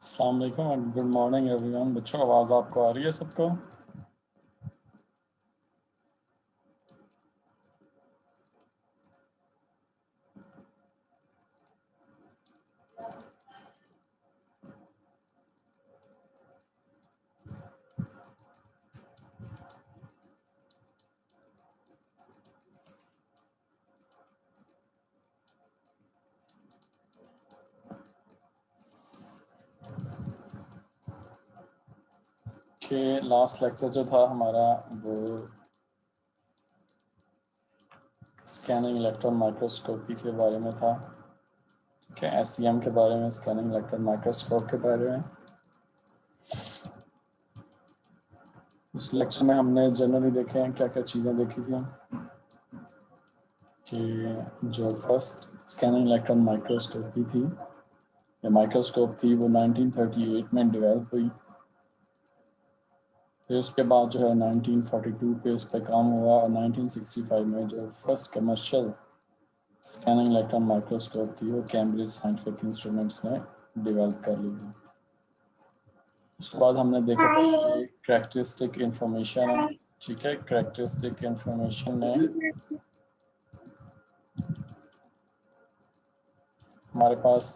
अस्सलाम वालेकुम and good morning everyone. बच्चों, आवाज़ आपको आ रही है सबको? कि लास्ट लेक्चर जो था हमारा वो स्कैनिंग इलेक्ट्रॉन माइक्रोस्कोपी के बारे में था। ठीक है, SEM के बारे में, स्कैनिंग इलेक्ट्रॉन माइक्रोस्कोप के बारे में। उस लेक्चर में हमने जनरली देखे हैं क्या क्या चीज़ें देखी थी कि जो फर्स्ट स्कैनिंग इलेक्ट्रॉन माइक्रोस्कोपी थी या माइक्रोस्कोप थी वो 1938 में डेवलप हुई। फिर उसके बाद जो है 1942 पे उस पर काम हुआ और 1965 में जो first commercial scanning electron microscope थी वो कैम्ब्रिज साइंटिफिक इंस्ट्रूमेंट्स ने डेवलप कर ली थी। उसके बाद हमने देखा था कि करैक्टरिस्टिक इंफॉर्मेशन है। ठीक है, करैक्टरिस्टिक इंफॉर्मेशन में हमारे पास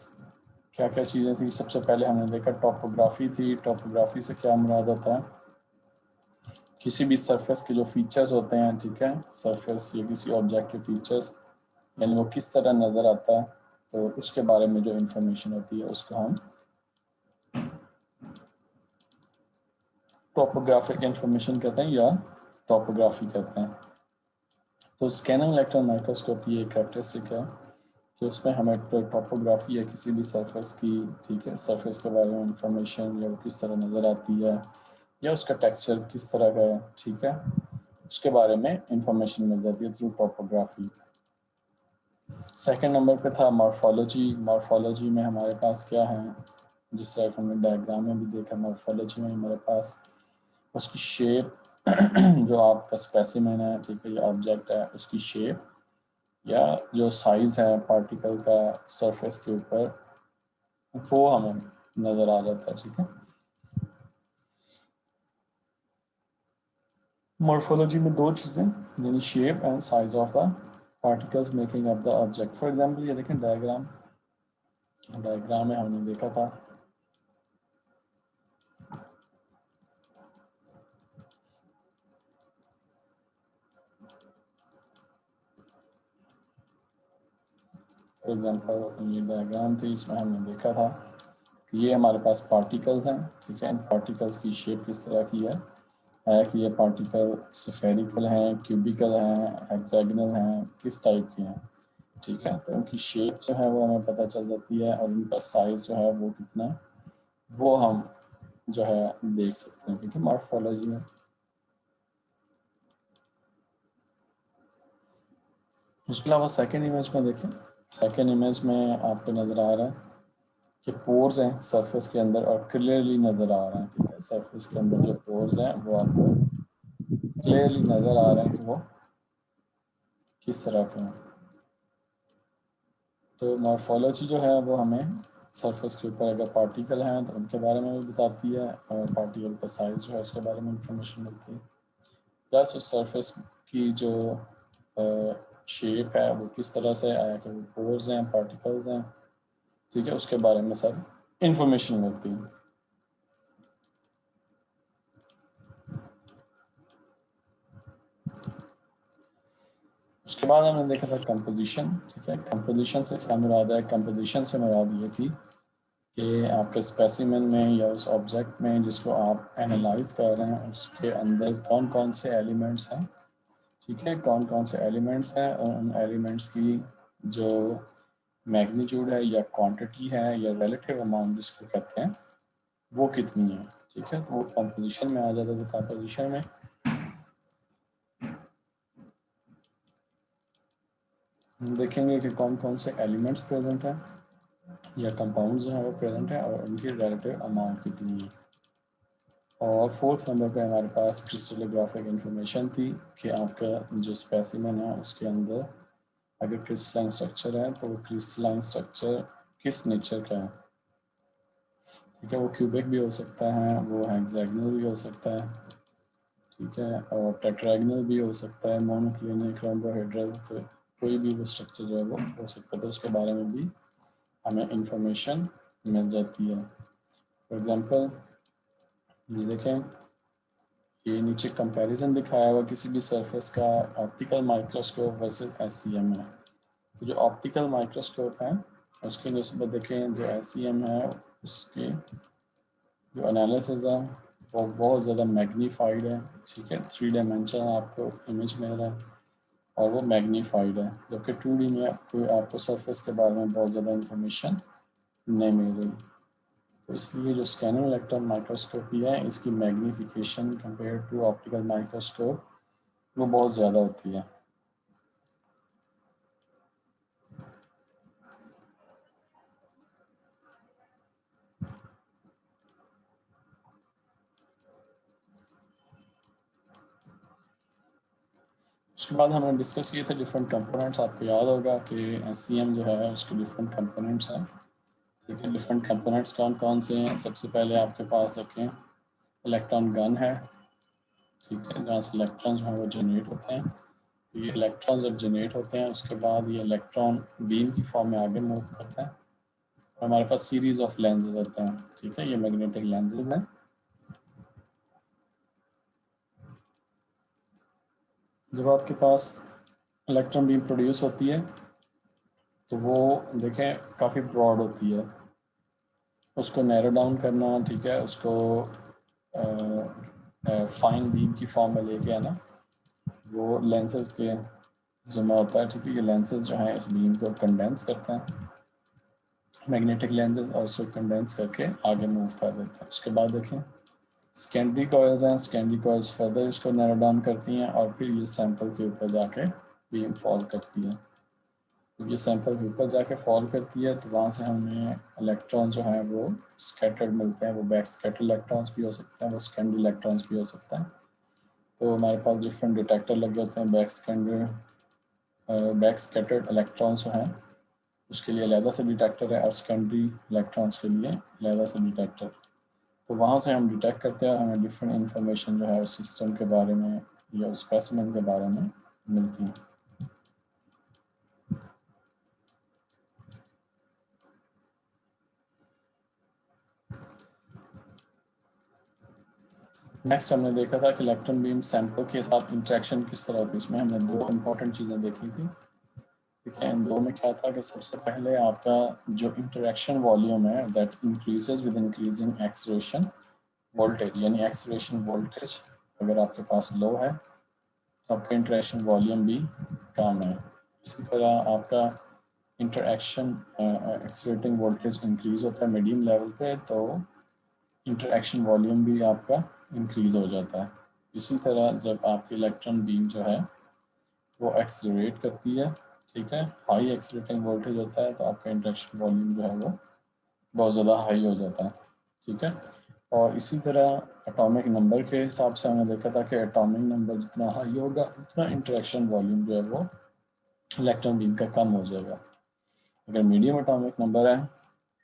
क्या क्या चीज़ें थी। सबसे पहले हमने देखा टॉपोग्राफी थी। टॉपोग्राफी से क्या मुराद होता है, किसी भी सरफेस के जो फीचर्स होते हैं, ठीक है, सरफेस या किसी ऑब्जेक्ट के फीचर्स, यानी वो किस तरह नज़र आता है, तो उसके बारे में जो इंफॉर्मेशन होती है उसको हम टॉपोग्राफिक इंफॉर्मेशन कहते हैं या टॉपोग्राफी कहते हैं। तो स्कैनिंग इलेक्ट्रॉन माइक्रोस्कोप ये एक कैरेक्टरिस्टिक है कि उसमें हमें टॉपोग्राफी या किसी भी सरफेस की, ठीक है, सरफेस के बारे में इंफॉर्मेशन या वो किस तरह नज़र आती है या उसका टेक्सचर किस तरह का है, ठीक है, उसके बारे में इंफॉर्मेशन मिल जाती है थ्रू टॉपोग्राफी। सेकंड नंबर पे था मॉर्फोलॉजी। मॉर्फोलॉजी में हमारे पास क्या है, जिस तरह हमने डायग्राम में भी देखा, मॉर्फोलॉजी में हमारे पास उसकी शेप जो आपका स्पेसिमेन है, ठीक है, या ऑब्जेक्ट है, उसकी शेप या जो साइज़ है पार्टिकल का सरफेस के ऊपर, वो हमें नज़र आ जाता है। ठीक है, मॉर्फोलॉजी में दो चीज़ें यानी shape and size of the particles making up the object. For example ये देखें डायग्राम में हमने देखा था फॉर एग्जांपल ये डायग्राम थी, इसमें हमने देखा था कि ये हमारे पास पार्टिकल्स हैं। ठीक है, इन पार्टिकल्स की शेप किस तरह की है कि ये पार्टिकल स्फेरिकल हैं, क्यूबिकल हैं, हेक्सागोनल हैं, किस टाइप के हैं। ठीक है, तो उनकी शेप जो है वो हमें पता चल जाती है और उनका साइज़ जो है वो कितना है वो हम जो है देख सकते हैं। ठीक है, मॉर्फोलॉजी में। उसके अलावा सेकेंड इमेज में देखें, सेकेंड इमेज में आपको नज़र आ रहा है कि पोर्स हैं सरफेस के अंदर और क्लियरली नज़र आ रहे हैं। ठीक है, सरफेस के अंदर जो पोर्स हैं वो आपको क्लियरली नज़र आ रहे हैं कि वो किस तरह के हैं। तो मॉर्फोलॉजी जो है वो हमें सरफेस के ऊपर अगर पार्टिकल हैं तो उनके बारे में भी बताती है और पार्टिकल का साइज़ जो है उसके बारे में इंफॉर्मेशन मिलती है, प्लस उस सरफेस की जो शेप है वो किस तरह से है कि वो पोर्स हैं, पार्टिकल्स हैं, ठीक है, उसके बारे में सारी इंफॉर्मेशन मिलती है। उसके बाद हमने देखा था कंपोजिशन। ठीक है, कंपोजिशन से क्या मुराद है, कंपोजिशन से मुराद ये थी कि आपके स्पेसिमेन में या उस ऑब्जेक्ट में जिसको आप एनालाइज कर रहे हैं उसके अंदर कौन कौन से एलिमेंट्स हैं। ठीक है, कौन कौन से एलिमेंट्स हैं और उन एलिमेंट्स की जो मैग्नीट्यूड है या क्वांटिटी है या रिलेटिव अमाउंट जिसको कहते हैं वो कितनी है। ठीक है, तो वो कंपोजिशन में आ जाता है। तो कंपोजिशन में हम देखेंगे कि कौन कौन से एलिमेंट्स प्रेजेंट हैं या कंपाउंड्स जो हैं वो प्रेजेंट हैं और उनकी रिलेटिव अमाउंट कितनी है। और फोर्थ नंबर पे हमारे पास क्रिस्टलोग्राफिक इंफॉर्मेशन थी कि आपका जो स्पेसिमेन है उसके अंदर अगर क्रिस्टलाइन स्ट्रक्चर है तो वो क्रिस्टलाइन स्ट्रक्चर किस नेचर का है। ठीक है, वो क्यूबिक भी हो सकता है, वो हेक्सागोनल भी हो सकता है, ठीक है, और टेट्रागोनल भी हो सकता है, मोनोक्लिनिक, रोम्बोहेड्रल, तो कोई भी वो स्ट्रक्चर जो है वो हो सकता है, तो उसके बारे में भी हमें इंफॉर्मेशन मिल जाती है। फॉर एग्ज़ाम्पल ये देखें, ये नीचे कंपैरिजन दिखाया हुआ किसी भी सरफेस का ऑप्टिकल माइक्रोस्कोप वर्सेस एससीएम है। तो जो ऑप्टिकल माइक्रोस्कोप है उसकी निस्बत देखें, जो एससीएम है उसके जो एनालिसिस है वो बहुत ज़्यादा मैग्नीफाइड है, ठीक है, 3 डायमेंशन आपको इमेज मिल रहा है और वो मैग्नीफाइड है, जबकि 2D में कोई आपको सरफेस के बारे में बहुत ज़्यादा इंफॉर्मेशन नहीं मिल रही। तो इसलिए जो स्कैनिंग इलेक्ट्रॉन माइक्रोस्कोपी है इसकी magnification compare to optical microscope वो बहुत ज़्यादा होती है। उसके बाद हमने डिस्कस किए थे डिफरेंट कंपोनेंट्स। आपको याद होगा कि एससीएम जो है उसके डिफरेंट कंपोनेंट्स हैं, ठीक है। डिफरेंट कंपोनेंट्स कौन कौन से हैं? सबसे पहले आपके पास रखें इलेक्ट्रॉन गन है, ठीक है, जहाँ से इलेक्ट्रॉन जो है वो जनरेट होते हैं। तो ये इलेक्ट्रॉन जब जनरेट होते हैं उसके बाद ये इलेक्ट्रॉन बीम की फॉर्म में आगे मूव करता है और हमारे पास सीरीज ऑफ लेंसेज होते हैं, ठीक है, ये मैग्नेटिक लेंसेज हैं। जब आपके पास इलेक्ट्रॉन बीम प्रोड्यूस होती है तो वो देखें काफ़ी ब्रॉड होती है, उसको नैरो डाउन करना, ठीक है, उसको फाइन बीम की फॉर्म में लेके आना, वो लेंसेज के ज़िम्मा होता है, ठीक है। ये लेंसेज जो हैं इस बीम को कंडेंस करते हैं, मैग्नेटिक लेंसेज, और उसको कंडेंस करके आगे मूव कर देते हैं। उसके बाद देखें सेकेंडरी कॉइल्स हैं, सेकेंडरी कॉइल्स फर्दर इसको नैरो डाउन करती हैं और फिर ये सैंपल के ऊपर जाके बीम फॉल करती है। तो ये सैंपल के ऊपर जाके फॉल करती है तो वहाँ से हमें इलेक्ट्रॉन जो हैं वो स्कैटर्ड मिलते हैं। वो बैक स्कैटर इलेक्ट्रॉन्स भी हो सकते हैं, वो सेकेंडरी इलेक्ट्रॉन्स भी हो सकते हैं। तो हमारे पास डिफरेंट डिटेक्टर लगे होते हैं। बैक स्कैटर्ड इलेक्ट्रॉन्स जो हैं उसके लिए अलहदा से डिटेक्टर है और सेकेंडरी इलेक्ट्रॉन्स के लिए अलहदा से डिटेक्टर। तो वहाँ से हम डिटेक्ट करते हैं, हमें डिफरेंट इंफॉर्मेशन जो है उस सिस्टम के बारे में या उस स्पेसिमेन के बारे में मिलती है। नेक्स्ट हमने देखा था कि इलेक्ट्रॉन बीम सैंपल के साथ इंटरेक्शन किस तरह होती है। इसमें हमने दो इंपॉर्टेंट चीज़ें देखी थी, ठीक है। इन दो में क्या था कि सबसे पहले आपका जो इंटरेक्शन वॉल्यूम है that increases with increasing acceleration voltage, यानी एक्सेलरेशन वोल्टेज अगर आपके पास लो है तो आपका इंटरेक्शन वॉल्यूम भी कम है। इसी तरह आपका इंटरेक्शन एक्सेलरेटिंग वोल्टेज इंक्रीज होता है मीडियम लेवल पे तो इंटरेक्शन वॉल्यूम भी आपका इंक्रीज हो जाता है। इसी तरह जब आपकी इलेक्ट्रॉन बीम जो है वो एक्सेलरेट करती है, ठीक है, हाई एक्सेलरेटिंग वोल्टेज होता है तो आपका इंटरेक्शन वॉल्यूम जो है वो बहुत ज़्यादा हाई हो जाता है, ठीक है। और इसी तरह एटॉमिक नंबर के हिसाब से हमने देखा था कि एटॉमिक नंबर जितना हाई होगा उतना इंटरेक्शन वॉल्यूम जो है वो इलेक्ट्रॉन बीम का कम हो जाएगा। अगर मीडियम एटॉमिक नंबर है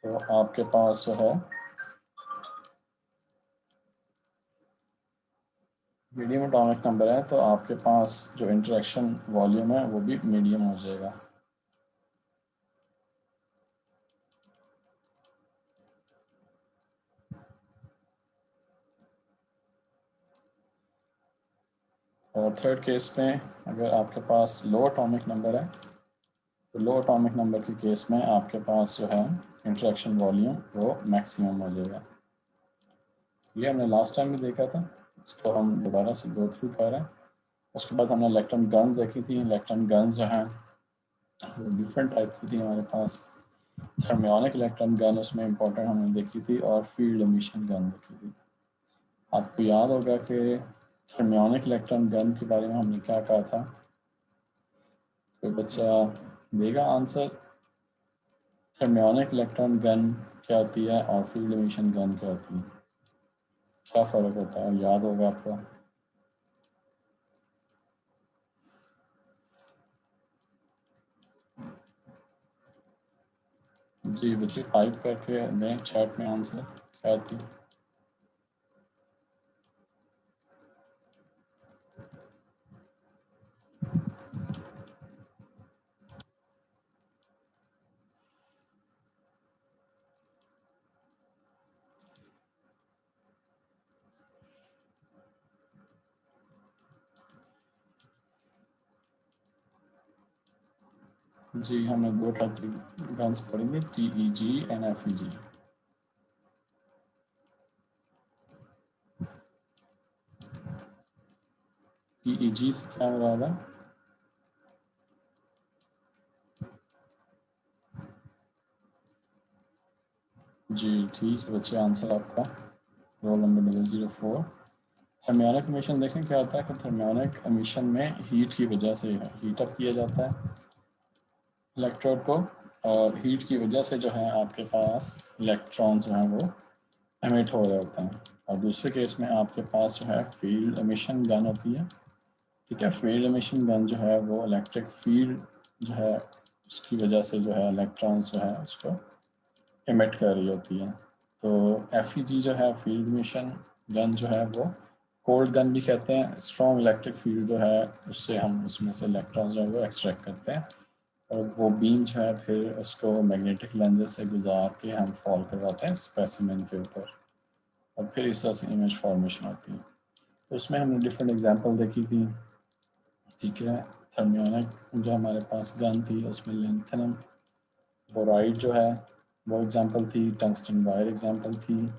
तो आपके पास जो है मीडियम एटॉमिक नंबर है तो आपके पास जो इंटरेक्शन वॉल्यूम है वो भी मीडियम हो जाएगा। और थर्ड केस में अगर आपके पास लो एटॉमिक नंबर है तो लो एटॉमिक नंबर के केस में आपके पास जो है इंटरेक्शन वॉल्यूम वो मैक्सिमम हो जाएगा। ये हमने लास्ट टाइम भी देखा था, इसको हम दोबारा से गो थ्रू कर रहे हैं। उसके बाद हमने इलेक्ट्रॉन गन्स देखी थी। इलेक्ट्रॉन गन्स जो हैं वो डिफरेंट टाइप की थी हमारे पास। थर्मियोनिक इलेक्ट्रॉन गन उसमें इंपॉर्टेंट हमने देखी थी और फील्ड एमिशन गन देखी थी। आपको याद होगा कि थर्मियोनिक इलेक्ट्रॉन गन के बारे में हमने क्या कहा था? कोई बच्चा देगा आंसर? थर्मियोनिक इलेक्ट्रॉन गन क्या होती है और फील्ड एमिशन गन क्या होती है, क्या फ़र्क होता है, याद होगा आपको? जी बच्चे टाइप करके दें चैट में आंसर क्या थी? जी, हमने दो टाइप की गन्स पढ़ेंगे, TEG एंड FEG। TEG से क्या मुराद है? जी ठीक है बच्चे, आंसर आपका रोल नंबर 004। थर्मियोनिक एमिशन देखें क्या होता है कि थर्मियोनिक एमिशन में हीट की वजह से हीट अप किया जाता है इलेक्ट्रोड को, और हीट की वजह से जो है आपके पास इलेक्ट्रॉन जो हैं वो एमिट हो रहे होते हैं। और दूसरे केस में आपके पास जो है फील्ड एमिशन गन होती है। ठीक है, फील्ड एमिशन गन जो है वो इलेक्ट्रिक फील्ड जो है उसकी वजह से जो है इलेक्ट्रॉन्स जो है उसको एमिट कर रही होती है। तो FEG जो है फील्ड एमिशन गन जो है वो कोल्ड गन भी कहते हैं। स्ट्रॉन्ग इलेक्ट्रिक फील्ड जो है उससे हम उसमें से इलेक्ट्रॉन जो है वो एक्सट्रैक्ट करते हैं, और वो बीम जो है फिर उसको मैग्नेटिक लेंसेज से गुजार के हम फॉल करवाते हैं स्पेसिमेन के ऊपर, और फिर इस तरह से इमेज फॉर्मेशन होती है। तो उसमें हमने डिफरेंट एग्जांपल देखी थी। ठीक है, थर्मियोनिक जो हमारे पास गन थी उसमें लिथियम बोराइड जो है वो एग्जांपल थी, टंगस्टन वायर एग्जांपल थी।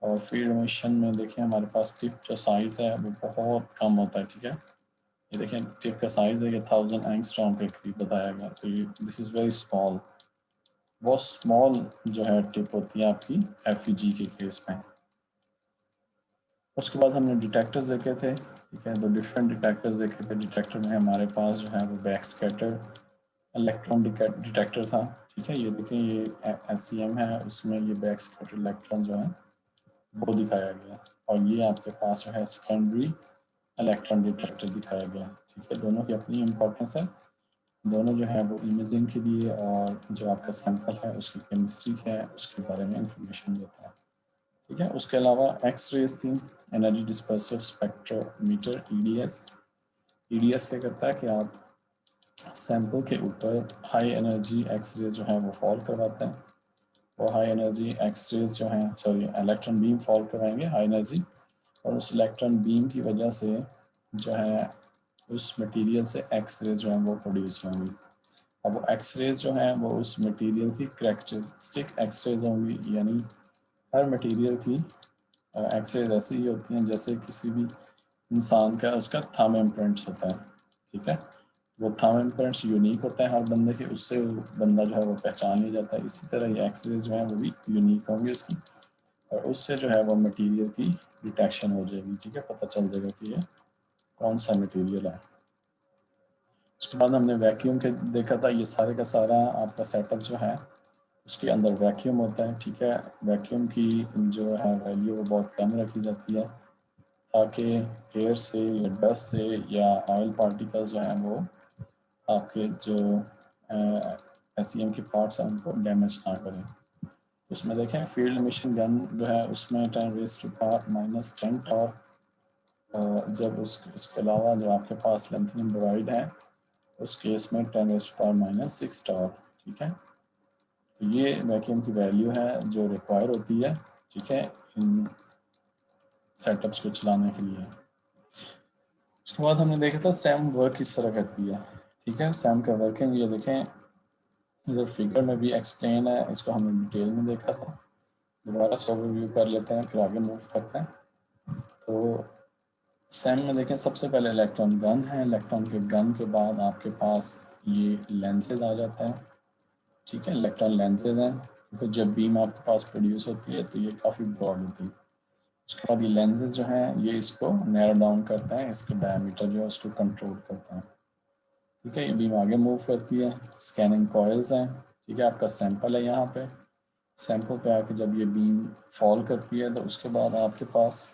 और फील्ड एमिशन में देखिए हमारे पास टिप जो साइज़ है वो बहुत कम होता है। ठीक है, ये देखें टिप का साइज़ है, ये 1000 एंगस्ट्रॉम के करीब बताया गया, तो ये दिस इज़ वेरी स्मॉल, बहुत स्मॉल जो है टिप होती है आपकी FEG के केस में। उसके बाद हमने डिटेक्टर्स देखे थे। ठीक है, तो डिफरेंट डिटेक्टर्स देखे थे। डिटेक्टर में हमारे पास जो है वो बैक स्कैटर इलेक्ट्रॉन डिटेक्टर था। ठीक है, ये देखें ये SEM है, उसमें ये बैक स्कैटर इलेक्ट्रॉन जो है वो दिखाया गया, और ये आपके पास जो है सेकेंडरी इलेक्ट्रॉन डिटेक्टर दिखाया गया। ठीक है, दोनों की अपनी इम्पोर्टेंस है, दोनों जो है वो इमेजिंग के लिए और जो आपका सैंपल है उसकी केमिस्ट्री है उसके बारे में इंफॉर्मेशन देता है। ठीक है, उसके अलावा एक्स रेज थी, एनर्जी डिस्पर्सिव स्पेक्ट्रोमीटर EDS क्या करता है कि आप सैंपल के ऊपर हाई एनर्जी एक्स रेज जो है वो फॉल करवाते हैं। वो हाई एनर्जी एक्स रेज जो हैं इलेक्ट्रॉन बीम फॉल करवाएंगे हाई एनर्जी, और उस इलेक्ट्रॉन बीम की वजह से जो है उस मटेरियल से एक्स रेज जो है वो प्रोड्यूस होंगी। अब वो एक्स रेज जो हैं वो उस मटेरियल की करैक्टरिस्टिक एक्स रेज होंगी, यानी हर मटेरियल की एक्स रेज ऐसी ही होती हैं जैसे किसी भी इंसान का उसका थंब इम्प्रिंट्स होता है। ठीक है, वो थंब इम्प्रिंट्स यूनिक होता है हर बंदे के, उससे वो बंदा जो है वो पहचान लिया जाता है। इसी तरह ये एक्स रेज जो है वो भी यूनिक होंगी उसकी, और उससे जो है वो मटेरियल की डिटेक्शन हो जाएगी। ठीक है, पता चल जाएगा कि ये कौन सा मटेरियल है। उसके बाद हमने वैक्यूम के देखा था, ये सारे का सारा आपका सेटअप जो है उसके अंदर वैक्यूम होता है। ठीक है, वैक्यूम की जो है वैल्यू वो बहुत कम रखी जाती है ताकि एयर से या डस्ट से या ऑयल पार्टिकल्स जो हैं वो आपके जो SEM के पार्ट्स हैं उनको डैमेज ना करें। उसमें देखें फील्ड एमिशन गन जो है उसमें 10⁻⁻10 टॉर्क, जब उसके अलावा जो आपके पास लिथियम बोराइड है उस केस में 10⁻⁻6 टॉर्क। ठीक है, तो ये वैक्यूम की वैल्यू है जो रिक्वायर होती है। ठीक है, इन सेटअप्स को चलाने के लिए। उसके बाद हमने देखा था सैम वर्क किस तरह करती है। ठीक है, सैम का वर्किंग ये देखें इधर फिगर में भी एक्सप्लेन है, इसको हमने डिटेल में देखा था। दोबारा से ओवरव्यू कर लेते हैं फिर आगे मूव करते हैं। तो सैम में देखें सबसे पहले इलेक्ट्रॉन गन है, इलेक्ट्रॉन के गन के बाद आपके पास ये लेंसेज आ जाता है। ठीक है, इलेक्ट्रॉन लेंसेज हैं क्योंकि जब बीम आपके पास प्रोड्यूस होती है तो ये काफ़ी ब्रॉड होती है। उसके बाद ये लेंसेज जो हैं ये इसको नैरो डाउन करते हैं, इसका डायमीटर जो है उसको कंट्रोल करता है। ठीक है, ये बीम आगे मूव करती है। स्कैनिंग कॉइल्स हैं। ठीक है, आपका सैंपल है यहाँ पे, सैंपल पे आके जब ये बीम फॉल करती है तो उसके बाद आपके पास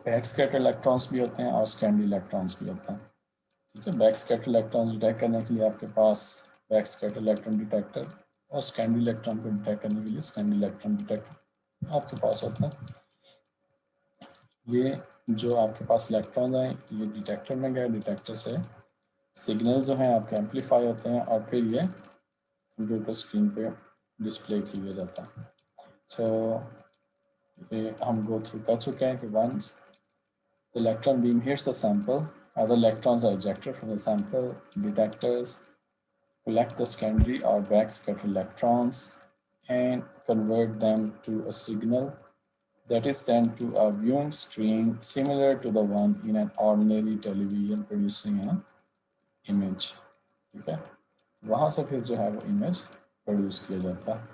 बैक स्कैटर इलेक्ट्रॉन्स भी होते हैं और स्टैंड इलेक्ट्रॉन्स भी होते हैं। ठीक है, बैक स्कैटर इलेक्ट्रॉन्स डिटेक्ट करने के लिए आपके पास बैक स्कैटर इलेक्ट्रॉन डिटेक्टर और स्टैंड इलेक्ट्रॉन को डिटेक्ट करने के लिए स्टैंड इलेक्ट्रॉन डिटेक्टर आपके पास होता है। ये जो आपके पास इलेक्ट्रॉन हैं ये डिटेक्टर में गए, डिटेक्टर से सिग्नल जो हैं आपके एम्पलीफाई होते हैं और फिर ये कंप्यूटर स्क्रीन पे डिस्प्ले किया जाता है। सो ये हम गो थ्रू कर चुके हैं कि once the electron beam hits the sample, other electrons are ejected from the sample. Detectors collect the secondary or backscatter electrons and convert them to a signal that is sent to a viewing screen similar to the one in an ordinary television producing an image. ठीक है, वहाँ से फिर जो है वो image produce किया जाता है।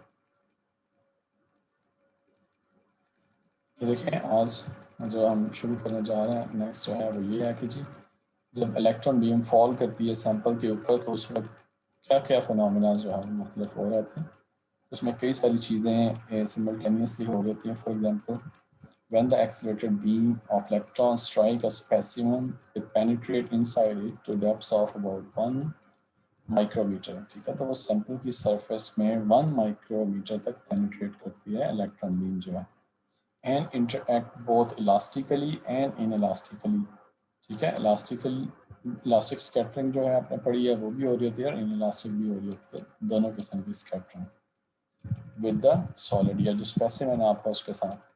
ये देखें आज जो हम शुरू करने जा रहे हैं नेक्स्ट जो है वो ये है कि जी जब इलेक्ट्रॉन बीम फॉल करती है सैंपल के ऊपर तो उस वक्त क्या क्या फिनोमेना जो है वो मुख्तलिफ हो रहे थे। उसमें कई सारी चीज़ें सिमल्टेनियसली हो रही थी। For example, when the accelerated beam of electrons strike a specimen, it penetrate inside it to depths of about 1 micrometer. ठीक है, तो वो सैंपल की सरफेस में 1 माइक्रोमीटर तक पेनिट्रेट करती है इलेक्ट्रॉन बीम जो है, and interact both elastically and inelastically. ठीक है, इलास्टिक स्कैटरिंग जो है आपने पढ़ी है वो भी हो रही होती है और इन इलास्टिक भी हो रही होती है, दोनों किस्म की स्कैटरिंग विद द सॉलिड या जो स्पेसिमेन आपका उसके साथ।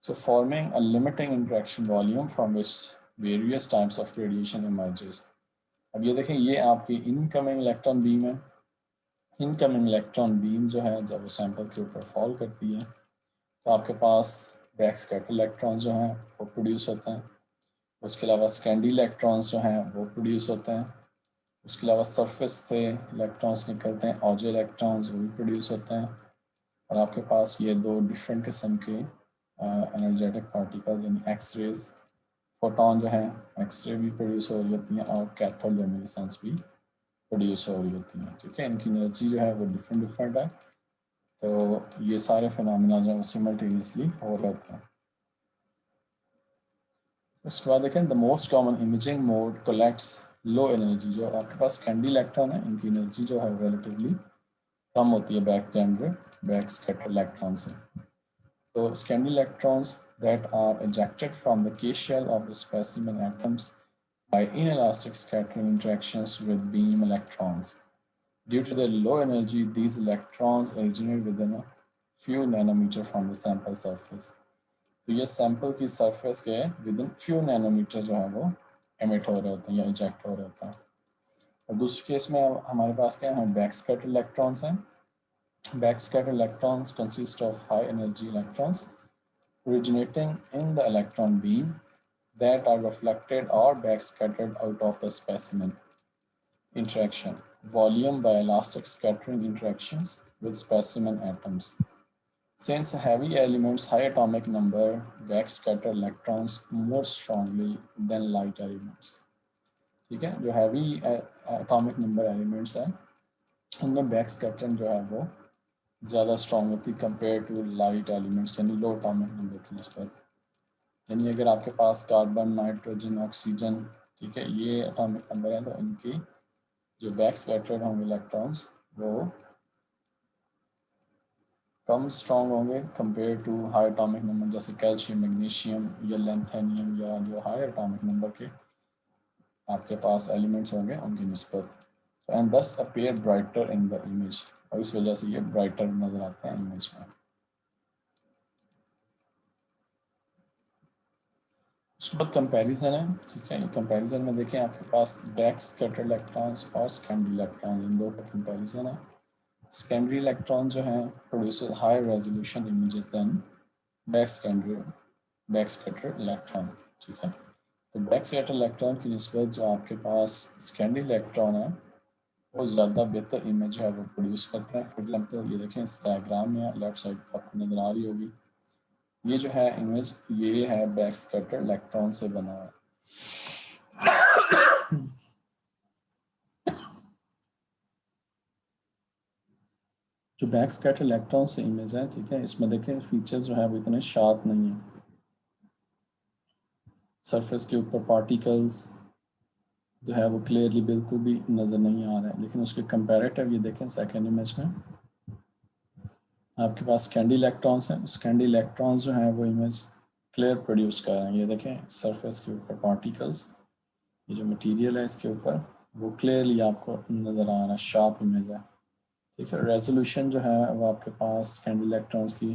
So forming a limiting interaction volume from which various types of radiation emerges. अब ये देखें ये आपकी इनकमिंग इलेक्ट्रॉन बीम है। इनकमिंग इलेक्ट्रॉन बीम जो है जब वो सैंपल के ऊपर फॉल करती है तो आपके पास बैक स्कैटर इलेक्ट्रॉन जो हैं वो प्रोड्यूस होते हैं। उसके अलावा स्कैंडी इलेक्ट्रॉन्स जो हैं वो प्रोड्यूस होते हैं। उसके अलावा सरफेस से इलेक्ट्रॉन्स निकलते हैं, ऑजे इलेक्ट्रॉन्स वो भी प्रोड्यूस होते हैं। और आपके पास ये दो डिफरेंट किस्म के एनर्जेटिक पार्टिकल्स यानी एक्सरेज, फोटॉन जो है एक्सरे भी प्रोड्यूस हो रही होती हैं और कैथोड भी प्रोड्यूस हो रही होती हैं। ठीक है, इनकी एनर्जी जो है वो डिफरेंट डिफरेंट है। तो ये सारे फिनोमेना जो है वो सिमल्टेनियसली हो रहे होते हैं। उसके बाद देखें the most common imaging mode collects low energy. जो आपके पास कैंडी इलेक्ट्रॉन है इनकी एनर्जी जो है रिलेटिवली कम होती है बैक स्कैटर इलेक्ट्रॉन से। So Scandi electrons that are ejected from the K shell of the specimen atoms by inelastic scattering interactions with beam electrons. Due to their low energy, these electrons originate within a few nanometer from the sample surface. तो ये sample की surface के within few nanometre जो है वो emit हो रहे होते हैं या इजेक्ट हो रहे होते हैं। और दूसरे केस में हमारे पास क्या है, बैक स्कैटर इलेक्ट्रॉन्स हैं। Backscatter electrons consist of high energy electrons originating in the electron beam that are reflected or backscattered out of the specimen. Interaction volume by elastic scattering interactions with specimen atoms. Since heavy elements high atomic number backscatter electrons more strongly than light elements. ठीक है, जो heavy atomic number elements हैं उनमें back scattering जो है वो ज़्यादा strong होती कंपेयर टू लाइट एलिमेंट्स यानी लो एटॉमिक नंबर की निस्बत। यानी अगर आपके पास कार्बन, नाइट्रोजन, ऑक्सीजन, ठीक है, ये एटॉमिक नंबर है तो इनकी जो बैक स्कैटर्ड होंगे इलेक्ट्रॉन्स वो कम स्ट्रॉन्ग होंगे compare to high atomic number जैसे कैल्शियम, मैग्नीशियम या लैंथेनियम या जो हाई एटॉमिक नंबर के आपके पास एलिमेंट्स होंगे उनकी निस्बत। एंड दस appear brighter in the image, और इस वजह से ये ब्राइटर नज़र आते हैं इमेज में। उसके बाद कंपैरिजन है। ठीक है, कंपैरिजन में देखें आपके पास बैक स्कैटर इलेक्ट्रॉन्स और स्कैंडरी इलेक्ट्रॉन, इन दो का कंपैरिजन है। स्कैंडरी इलेक्ट्रॉन जो है produces high resolution images than back scatter electron. ठीक है, तो बैक स्कैटर इलेक्ट्रॉन की निस्बत जो आपके पास स्कैंडरी इलेक्ट्रॉन है वो ज़्यादा बेहतर इमेज है वो प्रोड्यूस करते हैं। फॉर एग्जाम्पल ये देखें इस डायग्राम में लेफ्ट साइड पर आपको नज़र आ रही होगी, ये जो है इमेज ये है बैक स्कैटर इलेक्ट्रॉन से बना हुआ। जो बैक स्कैटर इलेक्ट्रॉन से इमेज है, ठीक है, इसमें देखें फीचर्स जो है वो इतने शार्प नहीं है। सरफेस के ऊपर पार्टिकल्स जो है वो क्लियरली बिल्कुल भी नज़र नहीं आ रहा है, लेकिन उसके कंपैरेटिव ये देखें सेकेंड इमेज में आपके पास स्कैंडी इलेक्ट्रॉन्स हैं, स्कैंडी इलेक्ट्रॉन्स जो हैं वो इमेज क्लियर प्रोड्यूस कर रहे हैं। ये देखें सरफेस के ऊपर पार्टिकल्स, ये जो मटेरियल है इसके ऊपर वो क्लियरली आपको नज़र आ रहा है, शार्प इमेज है। ठीक है, रेजोल्यूशन जो है वो आपके पास स्कैंडी इलेक्ट्रॉन्स की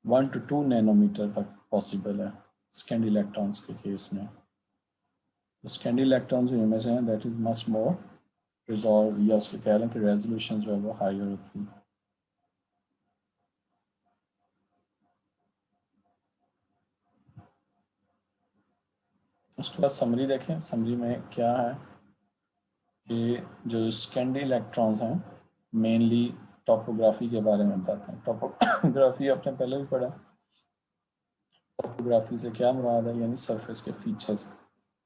1 to 2 नैनोमीटर तक पॉसिबल है स्कैंडी इलेक्ट्रॉन्स के केस में। तो स्कैंडी इलेक्ट्रॉन जो इमेज है that is much more resolve, या उसके कह लें कि रेजोल्यूशन जो है वो हायर होती है। उसके बाद समरी देखें, समरी में क्या है कि जो स्कैंडी इलेक्ट्रॉन्स हैं मेनली टॉपोग्राफी के बारे में बताते हैं। टॉपोग्राफी आपने पहले भी पढ़ा। टॉपोग्राफी से क्या मुराद है, यानी सरफेस के फीचर्स,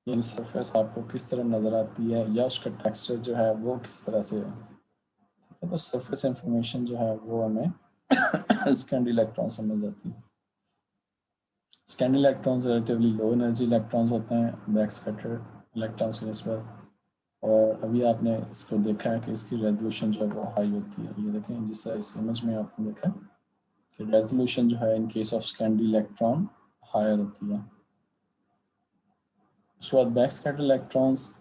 यानी सरफेस आपको किस तरह नज़र आती है या उसका टेक्सचर जो है वो किस तरह से है। ठीक है, तो सरफेस इंफॉर्मेशन जो है वो हमें स्कैंडी इलेक्ट्रॉन से मिल जाती है। Scandi electrons relatively low energy electrons होते हैं बैक स्कैटर इलेक्ट्रॉन्स की निस्बत, और अभी आपने इसको देखा है कि इसकी रेजोल्यूशन जो है वो हाई होती है। ये देखें जिस इस इमेज में आपने देखा कि रेजोल्यूशन जो है in case of secondary electron higher होती है। उसके बाद बैक स्कैटर इलेक्ट्रॉन्स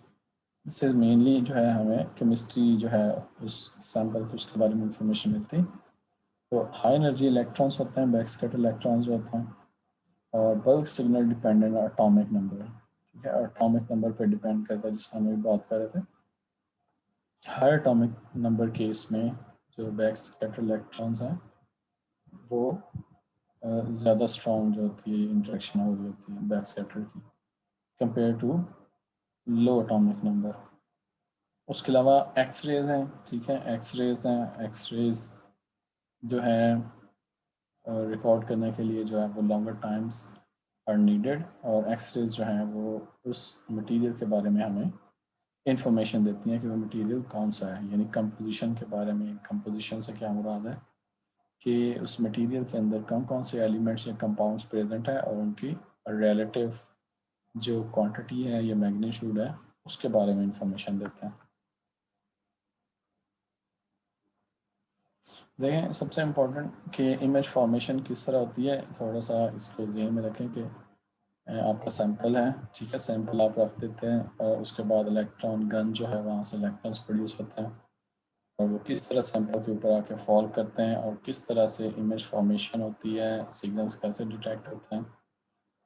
से मेनली जो है हमें केमिस्ट्री जो है उस सैंपल की उसके बारे में इंफॉर्मेशन मिलती है। तो हाई एनर्जी इलेक्ट्रॉन्स होते हैं बैक स्कैटर इलेक्ट्रॉन्स जो होते हैं, और bulk signal dependent atomic number. ठीक है, एटॉमिक नंबर पे डिपेंड करता है, जिससे हम अभी बात कर रहे थे। हाई एटॉमिक नंबर केस में जो बैक स्कैटर इलेक्ट्रॉन्स हैं वो ज़्यादा स्ट्रॉन्ग जो होती है इंटरेक्शन हो रही होती है बैक स्कैटर की compare to low atomic number. उसके अलावा एक्सरेज हैं। ठीक है, एक्सरेज हैं, एक्सरेज जो है रिकॉर्ड करने के लिए जो है वो लॉन्गर टाइम्स आर नीडेड, और एक्सरेज जो हैं वो उस मटेरियल के बारे में हमें इंफॉर्मेशन देती हैं कि वो मटेरियल कौन सा है, यानी कंपोजिशन के बारे में। कंपोजिशन से क्या मुराद है कि उस मटेरियल के अंदर कौन कौन से एलिमेंट्स या कंपाउंड्स प्रेजेंट है और उनकी रिलेटिव जो क्वांटिटी है या मैग्नीट्यूड है उसके बारे में इंफॉर्मेशन देते हैं। देखें सबसे इम्पोर्टेंट कि इमेज फॉर्मेशन किस तरह होती है, थोड़ा सा इसको ध्यान में रखें कि आपका सैंपल है। ठीक है, सैंपल आप रख देते हैं और उसके बाद इलेक्ट्रॉन गन जो है वहाँ से इलेक्ट्रॉन्स प्रोड्यूस होते हैं, और वो किस तरह सैंपल के ऊपर आके फॉल करते हैं और किस तरह से इमेज फॉर्मेशन होती है, सिग्नल्स कैसे डिटेक्ट होते हैं।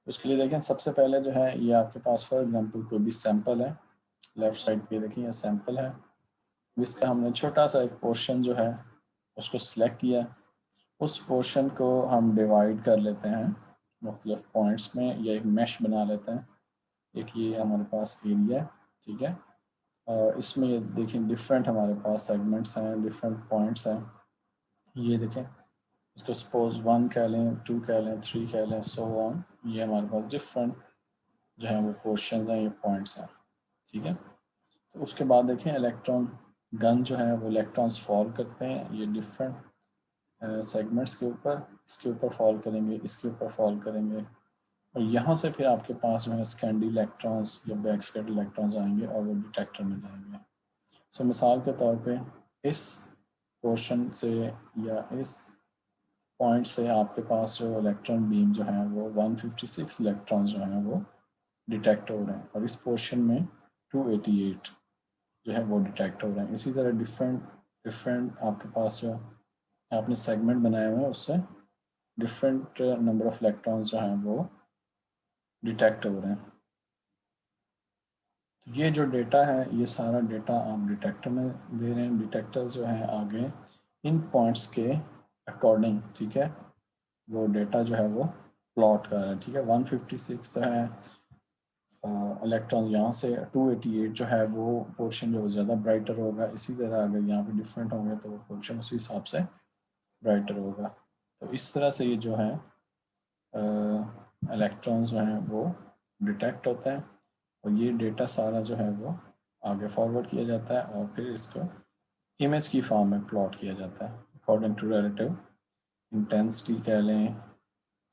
उसके लिए देखें सबसे पहले जो है ये आपके पास फॉर एग्जांपल कोई भी सैंपल है, लेफ्ट साइड पे देखें ये सैंपल है, जिसका हमने छोटा सा एक पोर्शन जो है उसको सिलेक्ट किया। उस पोर्शन को हम डिवाइड कर लेते हैं मुख्तलिफ पॉइंट्स में, या एक मैश बना लेते हैं। एक ये हमारे पास एरिया है। ठीक है, और इसमें देखें डिफरेंट हमारे पास सेगमेंट्स हैं, डिफरेंट पॉइंट्स हैं। ये देखें इसको सपोज 1 कह लें, 2 कह लें, 3 कह लें, सो ऑन। ये हमारे पास डिफरेंट जो है वो पोर्शन हैं, ये पॉइंट्स हैं। ठीक है, तो उसके बाद देखें इलेक्ट्रॉन गन जो है वो इलेक्ट्रॉन्स फॉल करते हैं, ये डिफरेंट सेगमेंट्स के ऊपर, इसके ऊपर फॉल करेंगे, इसके ऊपर फॉल करेंगे, और यहाँ से फिर आपके पास जो है स्कैंडी इलेक्ट्रॉन्स या बैक स्कैटर इलेक्ट्रॉन्स आएंगे और वो डिटेक्टर में जाएंगे। सो मिसाल के तौर पे इस पोर्शन से या इस पॉइंट से आपके पास जो इलेक्ट्रॉन बीम जो है वो 156 इलेक्ट्रॉन्स जो हैं वो डिटेक्ट हो रहे हैं, और इस पोर्शन में 288 जो है वो डिटेक्ट हो रहे हैं। इसी तरह डिफरेंट डिफरेंट आपके पास जो आपने सेगमेंट बनाए हुए हैं उससे डिफरेंट नंबर ऑफ इलेक्ट्रॉन्स जो हैं वो डिटेक्ट हो रहे हैं। तो ये जो डेटा है ये सारा डेटा आप डिटेक्टर में दे रहे हैं। डिटेक्टर जो है आगे इन पॉइंट्स के अकॉर्डिंग, ठीक है, वो डेटा जो है वो प्लॉट कर रहा है। ठीक है, 156 जो है इलेक्ट्रॉन यहाँ से 288 जो है वो पोर्शन जो ज़्यादा ब्राइटर होगा। इसी तरह अगर यहाँ पे डिफरेंट होंगे तो वो पोर्शन उसी हिसाब से ब्राइटर होगा। तो इस तरह से ये जो है इलेक्ट्रॉन्स जो हैं वो डिटेक्ट होते हैं, और ये डेटा सारा जो है वो आगे फॉरवर्ड किया जाता है और फिर इसको इमेज की फॉर्म में प्लॉट किया जाता है अकॉर्डिंग टू रिलेटिव इंटेंसिटी कह लें।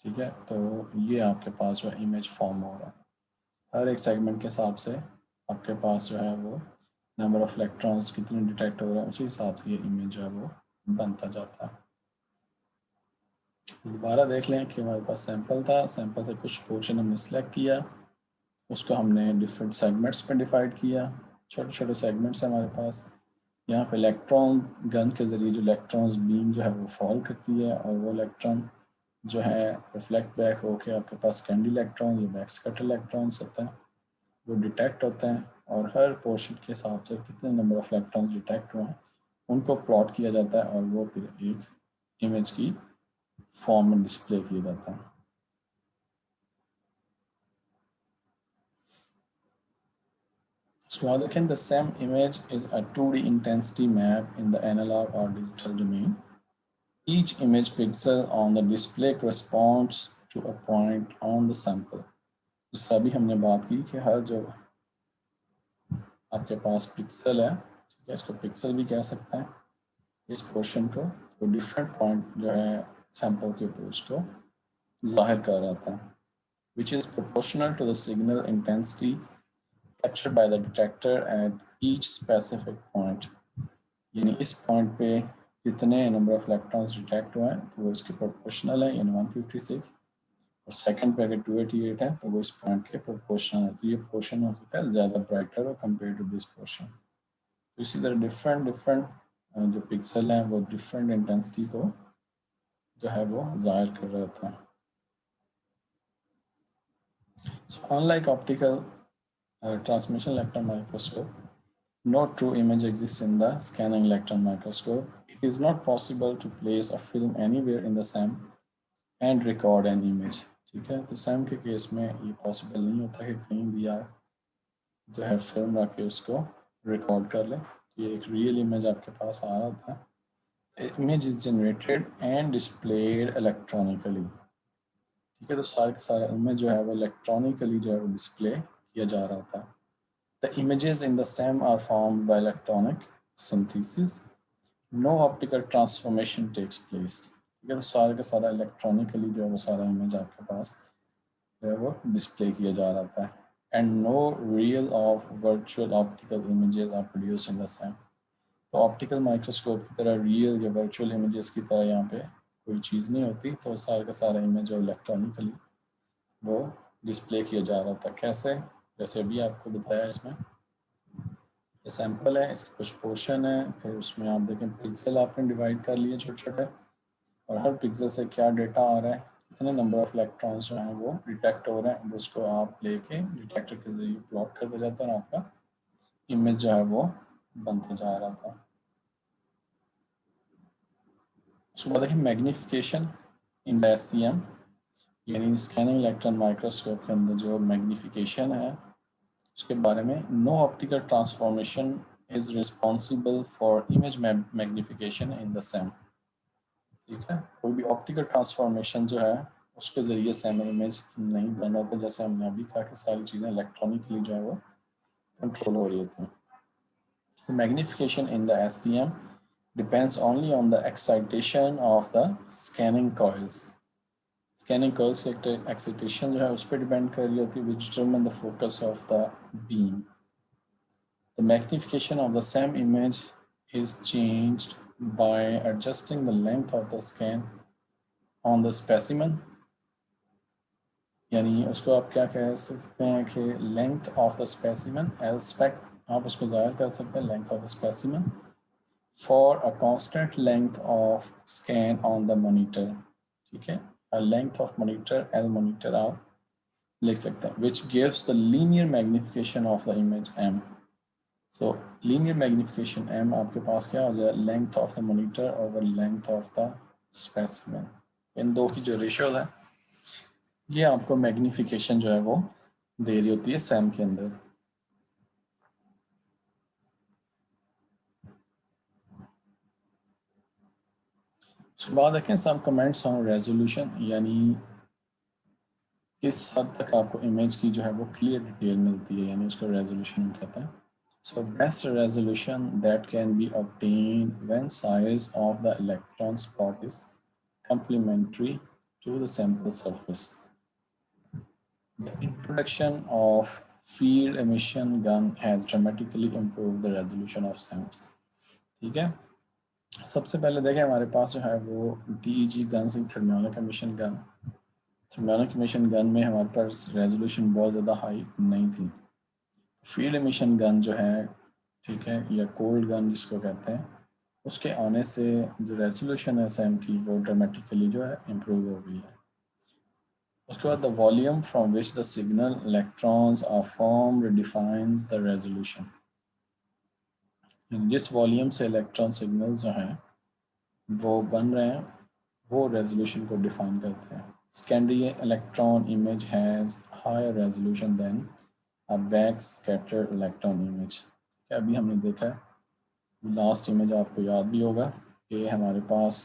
ठीक है, तो ये आपके पास जो है इमेज फॉर्म हो रहा है। हर एक सेगमेंट के हिसाब से आपके पास जो है वो नंबर ऑफ इलेक्ट्रॉन्स कितने डिटेक्ट हो रहे हैं, उसी हिसाब से ये इमेज जो है वो बनता जाता है। तो दोबारा देख लें कि हमारे पास सैंपल था, सैंपल से कुछ पोर्शन हमने सेलेक्ट किया, उसको हमने डिफरेंट सेगमेंट्स पे डिवाइड किया, छोटे छोटे सेगमेंट्स हैं हमारे पास। यहाँ पे इलेक्ट्रॉन गन के ज़रिए जो इलेक्ट्रॉन्स बीम जो है वो फॉल करती है और वो इलेक्ट्रॉन जो है रिफ्लेक्ट बैक होके आपके पास कैंडी इलेक्ट्रॉन या बैक स्कैटर इलेक्ट्रॉन्स होते हैं, वो डिटेक्ट होते हैं और हर पोर्शन के हिसाब से कितने नंबर ऑफ इलेक्ट्रॉन्स डिटेक्ट हुए हैं उनको प्लॉट किया जाता है और वो फिर एक इमेज की फॉर्म में डिस्प्ले किया जाता है। So again, the SEM image is a 2D intensity map in the analog or digital domain. Each image pixel on the display corresponds to a point on the sample. जैसे अभी हमने बात की कि हर जो आपके पास पिक्सल है, ठीक है, इसको पिक्सल भी कह सकते हैं इस पोर्शन को, तो डिफरेंट पॉइंट जो है सैंपल के ऊपर उसको जाहिर कर रहा था, which is proportional to the signal intensity captured by the detector at each specific point. यानी इस पॉइंट पे कितने नंबर ऑफ इलेक्ट्रॉन्स डिटेक्ट हुए हैं तो वो इसके प्रोपोर्शनल है, यानी 156, और सेकंड पे अगर 288 है तो वो इस पॉइंट के प्रोपोर्शनल है। तो ये पोर्शन हो सकता है ज़्यादा brighter compare to this portion. तो इसी तरह डिफरेंट डिफरेंट जो पिक्सल हैं वो डिफरेंट इंटेंसिटी को जो है वो जाहिर कर रहा था। So unlike optical transmission electron microscope, no true image exists in the scanning electron microscope. It is not possible to place a film anywhere in the SEM and record an image. ठीक है, तो SEM के case में ये possible नहीं होता कि कहीं भी आप जो है फिल्म रख के उसको रिकॉर्ड कर लें। ये एक रियल इमेज आपके पास आ रहा था। Image is generated and displayed electronically. ठीक है, तो सारे के सारे इमेज जो है वो इलेक्ट्रॉनिकली जो है वो डिस्प्ले किया जा रहा था। The images in the SEM are formed by electronic synthesis, no optical transformation takes place. ठीक है, तो सारे का सारा इलेक्ट्रॉनिकली जो है वो सारा इमेज आपके पास जो है वो डिस्प्ले किया जा रहा था। And no real of virtual optical images are produce in the SEM। तो ऑप्टिकल माइक्रोस्कोप की तरह रियल या वर्चुअल इमेजेस की तरह यहाँ पे कोई चीज़ नहीं होती, तो सारा का सारा इमेज जो इलेक्ट्रॉनिकली वो डिस्प्ले किया जा रहा था। कैसे? जैसे अभी आपको बताया, इसमें ये सैंपल है, इसका कुछ पोर्शन है, फिर उसमें आप देखें पिक्सल आपने डिवाइड कर लिए छोटे छोटे, और हर पिक्सल से क्या डेटा आ रहा है, कितने नंबर ऑफ इलेक्ट्रॉन्स जो हैं वो डिटेक्ट हो रहे हैं, उसको आप लेके डिटेक्टर के जरिए प्लॉट करते जाते हैं और आपका इमेज जो है वो बनते जा रहा था। उसके बाद देखिए मैग्नीफिकेशन इन द SEM, यानी स्कैनिंग इलेक्ट्रॉन माइक्रोस्कोप के अंदर जो मैग्नीफिकेशन है उसके बारे में। No optical transformation is responsible for image magnification in the SEM। ठीक है, कोई भी ऑप्टिकल ट्रांसफॉर्मेशन जो है उसके ज़रिए SEM इमेज नहीं बन रहा था। जैसे हमने अभी कहा कि सारी चीज़ें इलेक्ट्रॉनिकली जो है वो कंट्रोल हो रही थी। Magnification in the SEM depends only on the excitation of the scanning coils. Scanning coils excitation जो है उस पर डिपेंड कर रही होती है, which determine the focus of the beam. The magnification of the SEM image is changed by adjusting the length of the scan on the specimen. यानी उसको आप क्या कह सकते हैं कि length of the specimen, L spec आप उसको ज़ाहिर कर सकते हैं, length of the specimen for a constant length of scan on the monitor. ठीक है, length of monitor, L monitor आप लिख सकते हैं, which gives the linear magnification of the image M. So linear magnification M आपके पास क्या हो जाए, length of the monitor over length of the specimen. इन दो की जो रेशियो है ये आपको मैग्नीफिकेशन जो है वो दे रही होती है SEM के अंदर। उसके बाद देखें सम कमेंट्स ऑन रेजोल्यूशन, यानी किस हद तक आपको इमेज की जो है वो क्लियर डिटेल मिलती है, यानी उसको रेजोल्यूशन कहते हैं। So best resolution that can be obtain when size of the electron spot is complementary to the sample surface. The introduction of field emission gun has dramatically improved the resolution of SEMs. ठीक है, सबसे पहले देखें हमारे पास जो है वो DEG gun से thermionic emission gun. Thermionic emission gun में हमारे पास रेजोल्यूशन बहुत ज़्यादा हाई नहीं थी। फील्ड एमिशन गन जो है, ठीक है, या कोल्ड गन जिसको कहते हैं, उसके आने से जो रेजोल्यूशन है सैम की वो ड्रामेटिकली जो है इम्प्रूव हो गई है। उसके बाद the volume from which the signal electrons are formed defines the resolution. जिस वॉल्यूम से इलेक्ट्रॉन सिग्नल्स जो हैं वो बन रहे हैं वो रेजोल्यूशन को डिफाइन करते हैं। Secondary electron image has higher resolution than a back scattered electron image. अभी हमने देखा है लास्ट इमेज, आपको याद भी होगा कि हमारे पास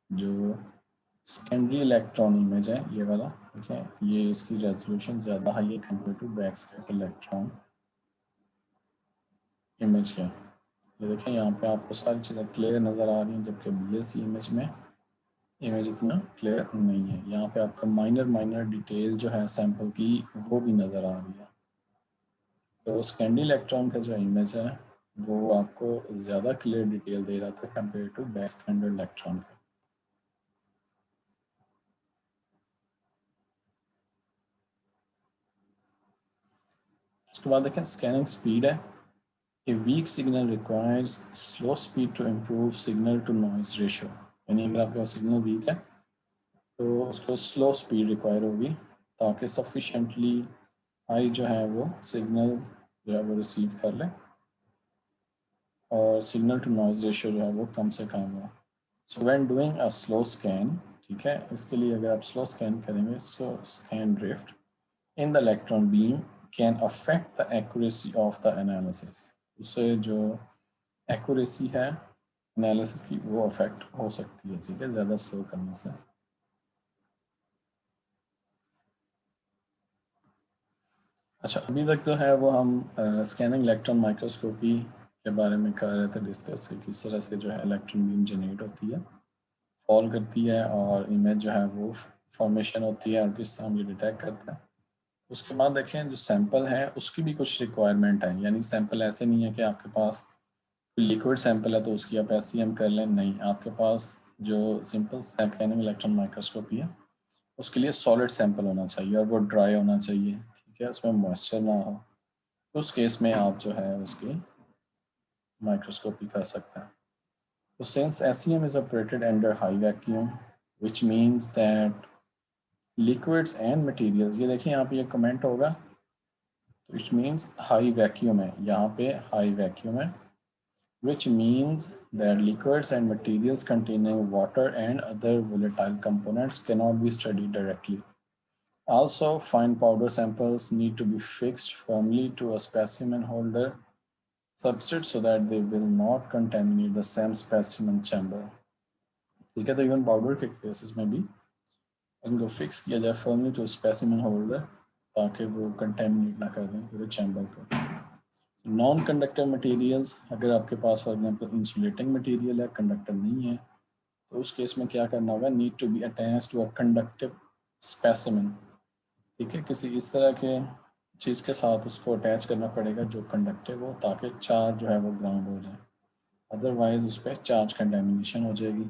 जो सेकेंडरी इलेक्ट्रॉन इमेज है ये वाला, ठीक है, ये इसकी रेजोल्यूशन ज़्यादा हाई है compare to back scattered electron image के। ये देखें यहाँ पे आपको सारी चीज़ें क्लियर नज़र आ रही हैं, जबकि BSc इमेज में इमेज इतना क्लियर नहीं है। यहाँ पे आपका माइनर डिटेल जो है सैंपल की वो भी नज़र आ रही है। तो सेकेंडरी इलेक्ट्रॉन का जो इमेज है वो आपको ज़्यादा क्लियर डिटेल दे रहा था compare to back scattered electron का। उसके बाद देखें स्कैनिंग स्पीड है। A weak signal requires slow speed to improve signal to noise ratio. यानी अगर आपका सिग्नल वीक है तो उसको स्लो स्पीड रिक्वायर होगी ताकि सफिशेंटली हाई जो है वो सिग्नल जो है वो रिसीव कर ले और सिग्नल टू नॉइज रेशियो जो है वो कम से कम हो। So when doing a slow scan, ठीक है, इसके लिए अगर आप स्लो स्कैन करेंगे, slow scan drift in the electron beam can affect the accuracy of the analysis. उससे जो एक्यूरेसी है एनालिसिस की वो अफेक्ट हो सकती है, ठीक है, ज़्यादा स्लो करने से। अच्छा, अभी तक तो है वो हम स्कैनिंग इलेक्ट्रॉन माइक्रोस्कोपी के बारे में कर रहे थे डिस्कस, कि किस तरह से जो है इलेक्ट्रॉन बीम जनरेट होती है, फॉल करती है और इमेज जो है वो फॉर्मेशन होती है और किस तरह हम ये डिटेक्ट करते हैं। उसके बाद देखें जो सैंपल है उसकी भी कुछ रिक्वायरमेंट है, यानी सैंपल ऐसे नहीं है कि आपके पास लिक्विड सैंपल है तो उसकी आप SEM कर लें, नहीं, आपके पास जो सिंपल स्कैनिंग इलेक्ट्रॉन माइक्रोस्कोपी है उसके लिए सॉलिड सैंपल होना चाहिए और वो ड्राई होना चाहिए, ठीक है, उसमें मॉइस्चर ना हो। तो उस केस में आप जो है उसकी माइक्रोस्कोपी कर सकते हैं। तो since SEM is operated under high vacuum, which means that liquids and materials, ये देखिए यहाँ पे ये कमेंट होगा, तो इट मीन्स हाई वैक्यूम है, यहाँ पे हाई वैक्यूम है, which means that liquids and materials containing water and other volatile components cannot be studied directly. Also, fine powder samples need to be fixed firmly to a specimen holder substrate so that they will not contaminate the same specimen chamber. ठीक है, तो even powder के cases में भी इनको fix किया जाए firmly to specimen holder ताकि वो कंटेमिनेट ना कर दें पूरे चैम्बर को। नॉन कंडक्टर मटेरियल्स, अगर आपके पास फॉर एग्जांपल इंसुलेटिंग मटेरियल है, कंडक्टर नहीं है, तो उस केस में क्या करना होगा, need to be attach to a conductive specimen, ठीक है, किसी इस तरह के चीज़ के साथ उसको अटैच करना पड़ेगा जो कंडक्टिव हो ताकि चार्ज जो है वो ग्राउंड हो जाए, अदरवाइज उस पर चार्ज कंटेमिनेशन हो जाएगी।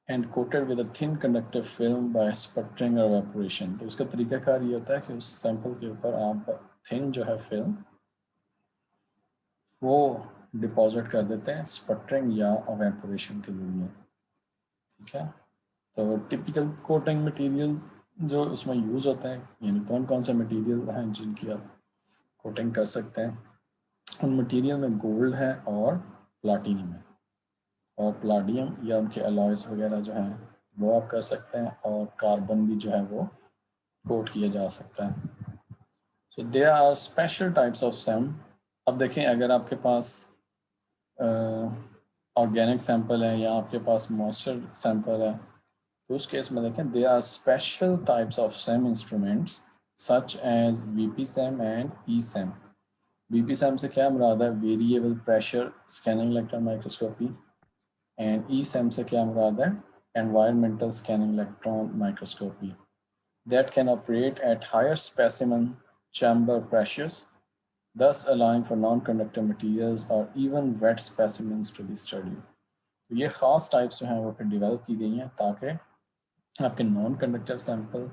And coated with a thin conductive film bye sputtering और एवेपोरेशन। तो उसका तरीकाकार ये होता है कि उस सैंपल के ऊपर आप थिन जो है फिल्म वो डिपॉजिट कर देते हैं स्पटरिंग या एवेपोरेशन के जरिए, ठीक है। तो टिपिकल कोटिंग मटेरियल्स जो उसमें यूज़ होते हैं, यानी कौन कौन से मटेरियल हैं जिनकी आप कोटिंग कर सकते हैं, उन मटेरियल में गोल्ड है और प्लाटिनियम है, और प्लाटिनियम या उनके अलॉयस वगैरह जो हैं वो आप कर सकते हैं, और कार्बन भी जो है वो कोट किया जा सकता है। So there are special types of SEM. अब देखें अगर आपके पास ऑर्गेनिक सैंपल है या आपके पास मॉइस्चर सैंपल है, तो उस केस में देखें there are special types of SEM instruments such as VP SEM and E SEM. VP SEM से क्या मुराद है, variable pressure scanning electron microscopy, and E SEM से क्या मुराद है, environmental scanning electron microscopy, that can operate at higher specimen chamber pressures, thus allowing for non-conductor materials or even wet specimens to be studied. तो ये ख़ास types जो हैं वो फिर डेवलप की गई हैं ताकि आपके नॉन कंडक्टिव सैंपल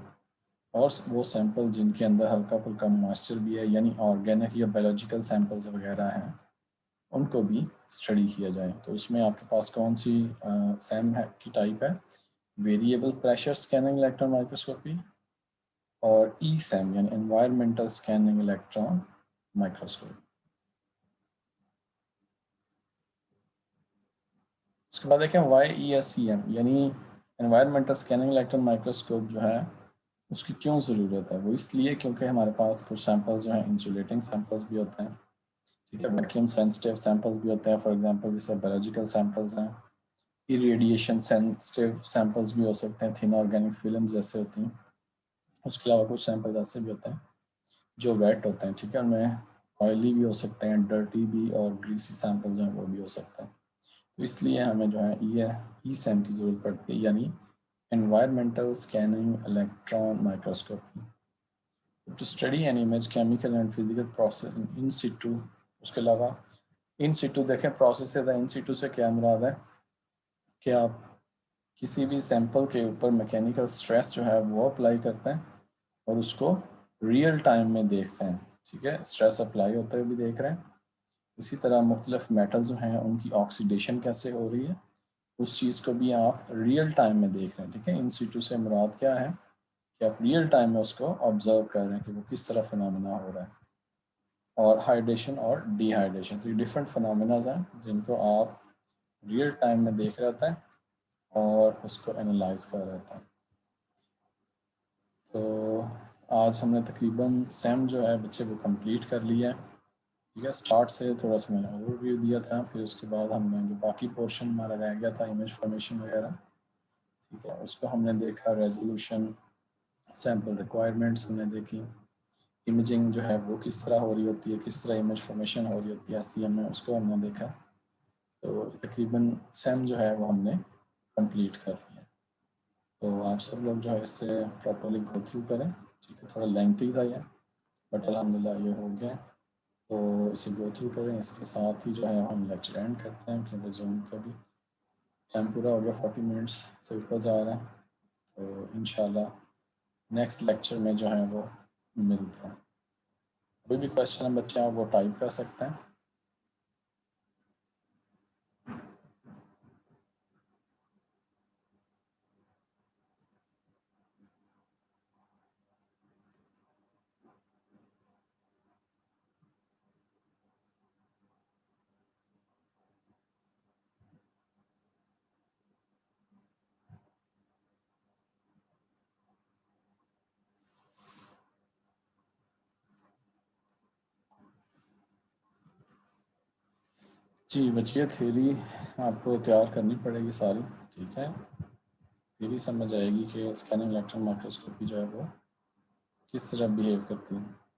और वो सैंपल जिनके अंदर हल्का फुल्का मॉइस्चर भी है, यानी ऑर्गेनिक या बायोलॉजिकल सैंपल्स वगैरह हैं, उनको भी स्टडी किया जाए। तो उसमें आपके पास कौन सी सैम है की टाइप है? Variable pressure scanning electron microscopy और ई सैम यानी एनवायरमेंटल स्कैनिंग इलेक्ट्रॉन माइक्रोस्कोपी। उसके बाद देखें YESCM यानी एनवायरमेंटल स्कैनिंग इलेक्ट्रॉन माइक्रोस्कोप जो है उसकी क्यों ज़रूरत है? वो इसलिए क्योंकि हमारे पास कुछ सैंपल्स जो हैं इंसुलेटिंग सैंपल्स भी होते हैं, ठीक है, वैक्यूम सेंसिटिव सैंपल्स भी होते हैं, फॉर एग्जांपल जैसे बायोलॉजिकल सैंपल्स हैं, इरेडिएशन सेंसिटिव सैंपल्स भी हो सकते हैं, थिन ऑर्गेनिक फिल्म जैसे होती हैं। उसके अलावा कुछ सैंपल्स ऐसे भी होते हैं जो वेट होते हैं, ठीक है, उनमें ऑयली भी हो सकते हैं, डर्टी भी, और ग्रीसी सैंपल जो हैं वो भी हो सकते हैं। तो इसलिए हमें जो है ये ई सैम की ज़रूरत पड़ती है, यानी environmental scanning electron microscopy to study an image chemical and physical process in situ. उसके अलावा इन सिटू देखें, प्रोसेस है इन सिटू से क्या मुराद है कि आप किसी भी सैंपल के ऊपर मैकेनिकल स्ट्रेस जो है वो अप्लाई करते हैं और उसको रियल टाइम में देखते हैं, ठीक है, स्ट्रेस अप्लाई होते हुए भी देख रहे हैं। इसी तरह मुख्तलिफ मेटल जो हैं उनकी ऑक्सीडेशन कैसे हो रही है उस चीज़ को भी आप रियल टाइम में देख रहे हैं, ठीक है। इन सिटू से मुराद क्या है कि आप रियल टाइम में उसको ऑब्जर्व कर रहे हैं कि वो किस तरह फिनोमेना हो रहा है। और हाइड्रेशन और डिहाइड्रेशन, तो ये डिफरेंट फिनोमेनाज हैं जिनको आप रियल टाइम में देख रहे होते हैं और उसको एनालाइज कर रहे होते हैं। तो आज हमने तकरीबन सैम जो है बच्चे को कंप्लीट कर लिया है, ठीक है। स्टार्ट से थोड़ा सा मैंने ओवरव्यू दिया था, फिर उसके बाद हमने जो बाकी पोर्शन हमारा रह गया था इमेज फॉर्मेशन वगैरह, ठीक है, उसको हमने देखा। रेजोल्यूशन, सैम्पल रिक्वायरमेंट्स हमने देखी, इमेजिंग जो है वो किस तरह हो रही होती है, किस तरह इमेज फॉर्मेशन हो रही होती है SCM में, उसको हमने देखा। तो तकरीबन सैम जो है वो हमने कंप्लीट कर लिया। तो आप सब लोग जो है इससे प्रॉपरली गो थ्रू करें, ठीक है। थोड़ा लेंथी था ये, बट अल्हम्दुलिल्लाह ये हो गया। तो इसे गो थ्रू करें। इसके साथ ही जो है हम लेक्चर एंड करते हैं क्योंकि जूम का भी टाइम पूरा हो गया, 40 मिनट्स से ऊपर जा रहा है। तो इंशाल्लाह नेक्स्ट लेक्चर में जो है वो मिलते हैं। कोई भी क्वेश्चन है बच्चे आप वो टाइप कर सकते हैं। जी बचिए, थ्योरी आपको तैयार करनी पड़ेगी सारी, ठीक है। थ्योरी समझ आएगी कि स्कैनिंग इलेक्ट्रॉन माइक्रोस्कोपी जो है वो किस तरह बिहेव करती है।